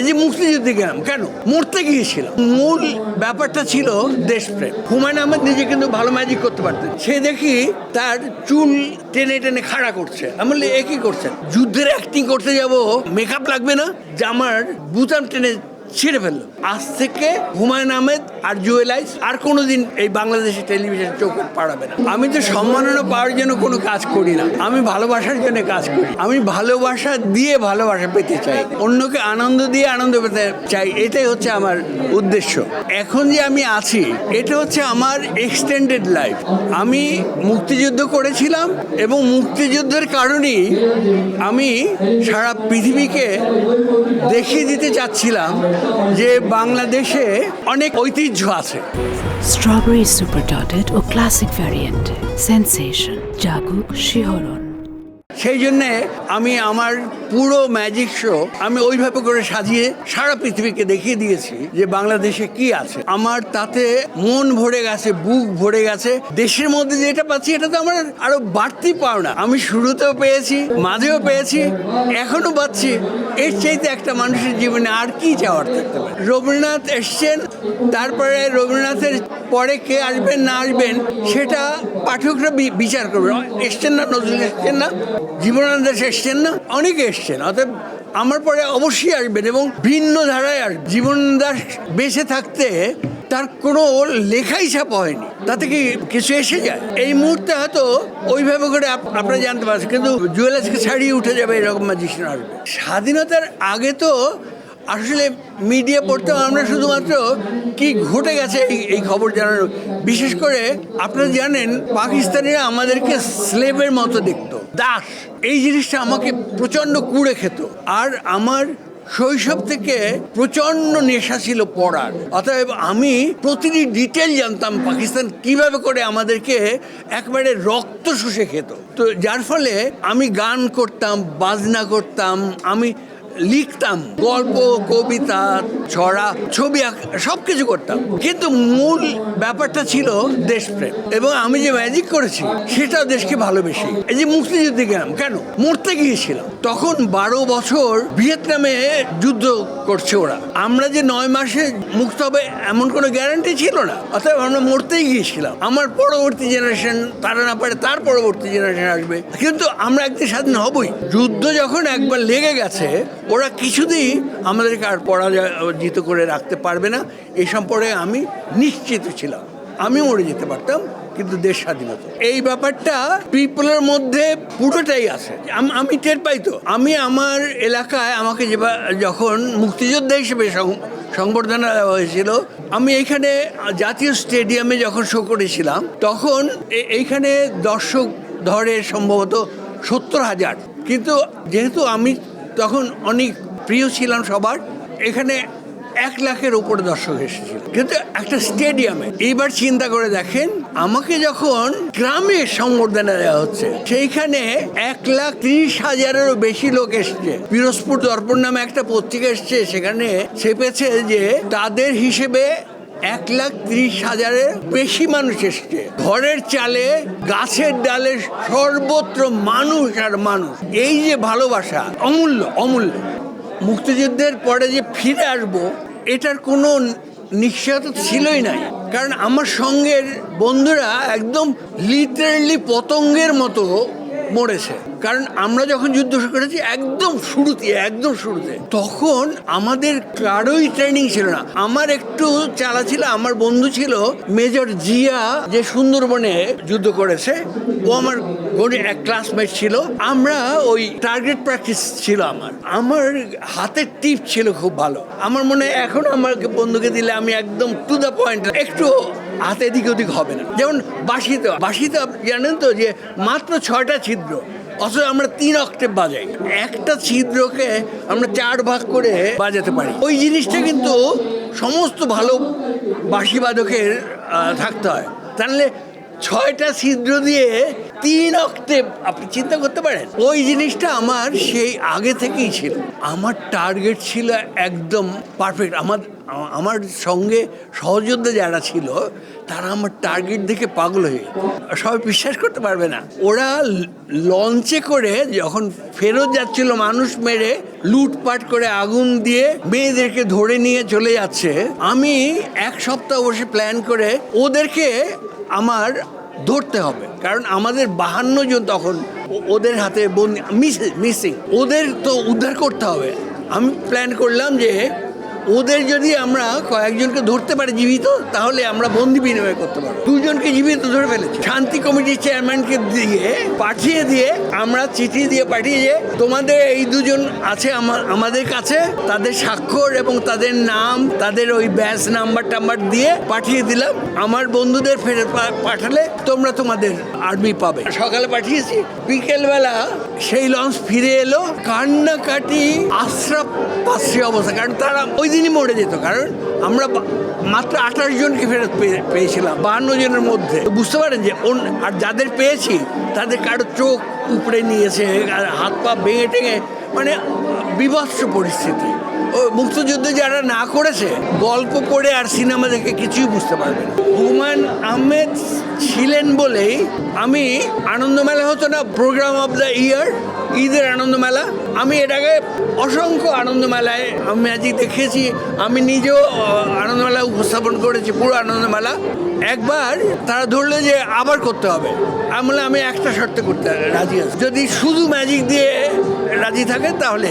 যে মুক্তিযুদ্ধে গেলাম কেন? মরতে গিয়েছিলাম। মূল ব্যাপারটা ছিল দেশপ্রেম। হুমায়ুন আহমেদ নিজে কিন্তু ভালো ম্যাজিক করতে পারতেন। সে দেখি তার চুল টেনে টেনে খাড়া করছে। আমি বলি এ কি করছেন? যুদ্ধের অ্যাক্টিং করতে যাব, মেকআপ লাগবে না? জামার বুতাম টেনে ছিঁড়ে ফেললো। আজ থেকে হুমায়ুন আহমেদ আর জুয়েলাইস আর কোনোদিন এই বাংলাদেশের টেলিভিশন চোখ পাড়াবে না। আমি তো সম্মাননা পাওয়ার জন্য কোনো কাজ করি না, আমি ভালোবাসার জন্য কাজ করি। আমি ভালোবাসা দিয়ে ভালোবাসা পেতে চাই, অন্যকে আনন্দ দিয়ে আনন্দ পেতে চাই। এটাই হচ্ছে আমার উদ্দেশ্য। এখন যে আমি আছি এটা হচ্ছে আমার এক্সটেন্ডেড লাইফ। আমি মুক্তিযুদ্ধ করেছিলাম এবং মুক্তিযুদ্ধের কারণেই আমি সারা পৃথিবীকে দেখিয়ে দিতে চাচ্ছিলাম যে বাংলাদেশে অনেক ঐতিহ্য আছে। স্ট্রবেরি সুপার ডটেড ও ক্লাসিক ভ্যারিয়েন্টে সেন্সেশন জাগুক শিহরণ। সেই জন্যে আমি আমার পুরো ম্যাজিক শো আমি ওইভাবে করে সাজিয়ে সারা পৃথিবীকে দেখিয়ে দিয়েছি যে বাংলাদেশে কি আছে। আমার তাতে মন ভরে গেছে, বুক ভরে গেছে। দেশের মধ্যে যেটা পাচ্ছি এটা তো আমার আরো বাড়তি পাওনা। আমি শুরুতেও পেয়েছি, মাঝেও পেয়েছি, এখনো পাচ্ছি। এর চাইতে একটা মানুষের জীবনে আর কি চাওয়ার থাকতে পারে? রবীন্দ্রনাথ এসছেন, তারপরে রবীন্দ্রনাথের পরে কে আসবেন না আসবেন সেটা পাঠকরা বিচার করবে। এসছেন না নজরুল, এসছেন না জীবনানন্দ দাশ, এসছেন না অনেকে এসছেন। অতএব আমার পরে অবশ্যই আসবেন এবং ভিন্ন ধারায় আসবেন। জীবনানন্দ দাশ বেঁচে থাকতে তার কোনো লেখাই ছাপা হয়নি, তাতে কি কিছু এসে যায়? এই মুহূর্তে হয়তো ওইভাবে করে আপনারা জানতে পারছেন, কিন্তু জুয়েলার্সকে ছাড়িয়ে উঠে যাবে এরকম ম্যাজিশিয়ান আসবে। স্বাধীনতার আগে তো আসলে মিডিয়া পড়তে আমরা শুধুমাত্র কি ঘটে গেছে এই খবর জানানো। বিশেষ করে আপনারা জানেন পাকিস্তানিরা আমাদেরকে স্লেভের মতো দেখতো, দাস। এই জিনিসটা আমাকে প্রচণ্ড কুড়ে খেত। আর আমার শৈশব থেকে প্রচণ্ড নেশা ছিল পড়ার। অতএব আমি প্রতিটি ডিটেল জানতাম পাকিস্তান কিভাবে করে আমাদেরকে একবারে রক্ত শুষে খেত। তো যার ফলে আমি গান করতাম, বাজনা করতাম, আমি লিখতাম গল্প, কবিতা, ছড়া, ছবি সব কিছু করতাম। কিন্তু মূল ব্যাপারটা ছিল দেশপ্রেম। এবং আমি যে ম্যাজিক করেছি সেটাও দেশকে ভালোবেসে। এই যে মুক্তিযুদ্ধে গেলাম কেন? মরতে গিয়েছিলাম। তখন 12 বছর ভিয়েতনামে যুদ্ধ করছে ওরা। আমরা যে 9 মাসে মুক্ত হবে এমন কোনো গ্যারান্টি ছিল না। অর্থাৎ আমরা মরতেই গিয়েছিলাম। আমার পরবর্তী জেনারেশন, তারা না পারে তার পরবর্তী জেনারেশন আসবে, কিন্তু আমরা একদিন স্বাধীন হবই। যুদ্ধ যখন একবার লেগে গেছে ওরা কিছুতেই আমাদেরকে আর পরাজিত করে রাখতে পারবে না, এই সম্পর্কে আমি নিশ্চিত ছিলাম। আমি মরে যেতে পারতাম কিন্তু দেশ স্বাধীনতা এই ব্যাপারটা পিপলের মধ্যে পুরোটাই আছে। আমি টের পাই। তো আমি আমার এলাকায় আমাকে যখন মুক্তিযোদ্ধা হিসেবে সংবর্ধনা দেওয়া হয়েছিল, আমি এইখানে জাতীয় স্টেডিয়ামে যখন শো করেছিলাম তখন এইখানে দর্শক ধরে সম্ভবত 70,000। কিন্তু যেহেতু আমি তখন অনেক প্রিয় ছিলাম সবার, এখানে 1 লাখের উপরে দর্শক এসেছিল, কিন্তু একটা স্টেডিয়ামে। এইবার চিন্তা করে দেখেন, আমাকে যখন গ্রামে সংবর্ধনা দেওয়া হচ্ছে সেইখানে 1,30,000-এরও বেশি লোক এসছে। পিরোজপুর দর্পণ নামে একটা পত্রিকা এসছে, সেখানে ছেপেছে যে তাদের হিসেবে 1,30,000-এর বেশি মানুষ এসছে। ঘরের চালে, গাছের ডালে, সর্বত্র মানুষ আর মানুষ। এই যে ভালোবাসা অমূল্য, অমূল্য। মুক্তিযুদ্ধের পরে যে ফিরে আসবো এটার কোনো নিশ্চয়তা ছিলই নাই, কারণ আমার সঙ্গের বন্ধুরা একদম লিটারালি পতঙ্গের মতো মরেছে। কারণ আমরা যখন যুদ্ধ শুরু করেছি একদম শুরুতে তখন আমাদের কারোই ট্রেনিং ছিল না। আমার একটু চালা ছিল, আমার বন্ধু ছিল মেজর জিয়া, যে সুন্দরবনে যুদ্ধ করেছে, ও আমার এক ক্লাসমেট ছিল। আমরা ওই টার্গেট প্র্যাকটিস ছিল। আমার হাতের টিপ ছিল খুব ভালো। আমার মনে হয় এখন আমাকে বন্ধুকে দিলে আমি একদম টু দ্য পয়েন্ট, একটু হাতে এদিক ওদিক হবে না। যেমন বাঁশিতে জানেন তো যে মাত্র 6টা ছিদ্র, অথচ আমরা 3 অক্টেভ বাজাই। একটা ছিদ্রকে আমরা 4 ভাগ করে বাজাতে পারি। ওই জিনিসটা কিন্তু সমস্ত ভালো বাঁশি বাদকের থাকতে হয়। তাহলে 6টা ছিদ্র দিয়ে 3 অক্টেভ, আপনি চিন্তা করতে পারেন। ওই জিনিসটা আমার সেই আগে থেকেই ছিল। আমার টার্গেট ছিল একদম পারফেক্ট। আমার সঙ্গে সহযোদ্ধা যারা ছিল তারা আমার টার্গেট দেখে পাগল হয়ে, সবাই বিশ্বাস করতে পারবে না, ওরা লঞ্চে করে যখন ফেরত যাচ্ছিল মানুষ মেরে, লুটপাট করে আগুন দিয়ে মেয়েদেরকে ধরে নিয়ে চলে যাচ্ছে। আমি এক সপ্তাহ বসে প্ল্যান করে ওদেরকে আমার ধরতে হবে, কারণ আমাদের 52 জন তখন ওদের হাতে মিসিং, ওদের তো উদ্ধার করতে হবে। আমি প্ল্যান করলাম যে ওদের যদি আমরা কয়েকজনকে ধরতে পারি জীবিত, তাহলে আমরা বন্দি বিনিময় করতে পারবো। 2 জনকে জীবিত ধরে ফেলেছি। শান্তি কমিটির চেয়ারম্যানকে পাঠিয়ে দিয়ে আমরা চিঠি দিয়ে পাঠিয়ে যে তোমাদের এই 2 জন আছে আমাদের কাছে, তাদের স্বাক্ষর এবং তাদের নাম, তাদের ওই ব্যাচ নাম্বার দিয়ে পাঠিয়ে দিলাম। আমার বন্ধুদের ফেরত পাঠালে তোমরা তোমাদের আর্মি পাবে। সকালে পাঠিয়েছি, বিকেলবেলা সেই লঞ্চ ফিরে এলো, কান্নাকাটি আশ্রা পাশ্রী অবস্থা, কারণ তারা ওই দিনই মরে যেত, কারণ আমরা মাত্র 28 জনকে ফেরত পেয়েছিলাম 52 জনের মধ্যে। বুঝতে পারেন যে আর যাদের পেয়েছি তাদের কারো চোখ উপড়ে নিয়েছে, আর হাত পা ভেঙে টেঙে, মানে বিভৎস পরিস্থিতি। ও মুক্তিযুদ্ধ যারা না করেছে গল্প পড়ে আর সিনেমা দেখে কিছুই বুঝতে পারবে না। হুমায়ুন আহমেদ ছিলেন বলেই আমি আনন্দমেলা হতো না, প্রোগ্রাম অফ দ্য ইয়ার, ঈদের আনন্দমেলা, আমি এর আগে অসংখ্য আনন্দমেলায় আমি ম্যাজিক দেখিয়েছি। আমি নিজেও আনন্দমেলা উপস্থাপন করেছি, পুরো আনন্দমেলা। একবার তারা ধরলে যে আবার করতে হবে, আমি বললাম আমি একটা শর্তে করতে রাজি আছি, যদি শুধু ম্যাজিক দিয়ে রাজি থাকে তাহলে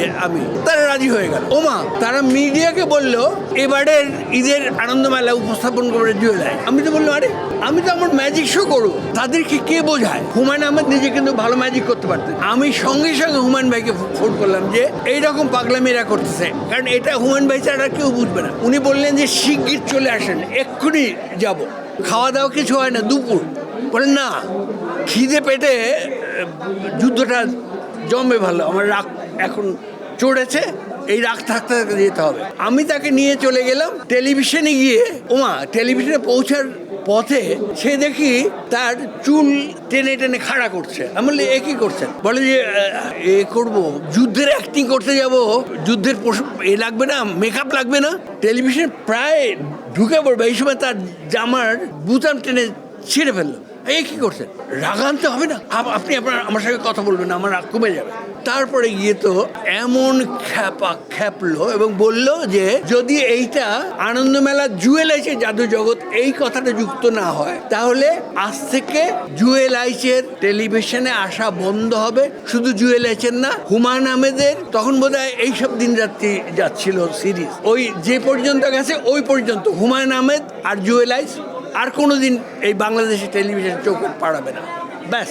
তারা রাজি হয়ে গেল। ওমা, তারা মিডিয়াকে বললো এবারের ঈদের আনন্দমেলা উপস্থাপন করে জুয়েলারি। আমি তো বললাম আরে আমি তো আমার ম্যাজিক শো করবো, তাদেরকে কে বোঝায়? হুমায়ুন আহমেদ নিজে কিন্তু ভালো ম্যাজিক করতে পারতেন। আমি সঙ্গে সঙ্গে হুমায়ুন ভাইকে ফোন করলাম যে এইরকম পাগলামিরা করতেছে, কারণ এটা হুমায়ুন ভাই ছাড়া কেউ বুঝবে না। উনি বললেন যে শিগগির চলে আসেন, এক্ষুনি যাব, খাওয়া দাওয়া কিছু হয় না, দুপুর। বলেন না, খিদে পেটে যুদ্ধটা জমবে ভালো, আমার রাগ এখন চড়েছে, এই রাগ থাকতে থাকতে যেতে হবে। আমি তাকে নিয়ে চলে গেলাম টেলিভিশনে গিয়ে। ওমা, টেলিভিশনে পৌঁছার পথে সে দেখি তার চুল টেনে টেনে খাড়া করছে। আমি বলি এ কি করছেন? বলে যে এ করবো, যুদ্ধের অ্যাক্টিং করতে যাব, যুদ্ধের এ লাগবে না, মেকআপ লাগবে না। টেলিভিশন প্রায় ঢুকে পড়বে, এই সময় তার জামার বুতাম টেনে ছিঁড়ে ফেললো। এই কি করছেন? রাগ আনতে হবে না, আপনি আমার সঙ্গে কথা বলবেন না, আমার রাগ কমে যাবে। তারপরে গিয়ে তো এমন খ্যাপলো এবং বলল যে যদি এইটা আনন্দমেলা জুয়েলাইসের জাদু জগৎ এই কথাটা যুক্ত না হয়, তাহলে আজ থেকে জুয়েলাইসের টেলিভিশনে আসা বন্ধ হবে। শুধু জুয়েলাইসের না, হুমায়ুন আহমেদের তখন বোধহয় এইসব দিন রাত্রি যাচ্ছিল সিরিজ, ওই যে পর্যন্ত গেছে ওই পর্যন্ত হুমায়ুন আহমেদ আর জুয়েলাইস আর কোনোদিন এই বাংলাদেশের টেলিভিশন চোখ পাড়াবে না, ব্যাস।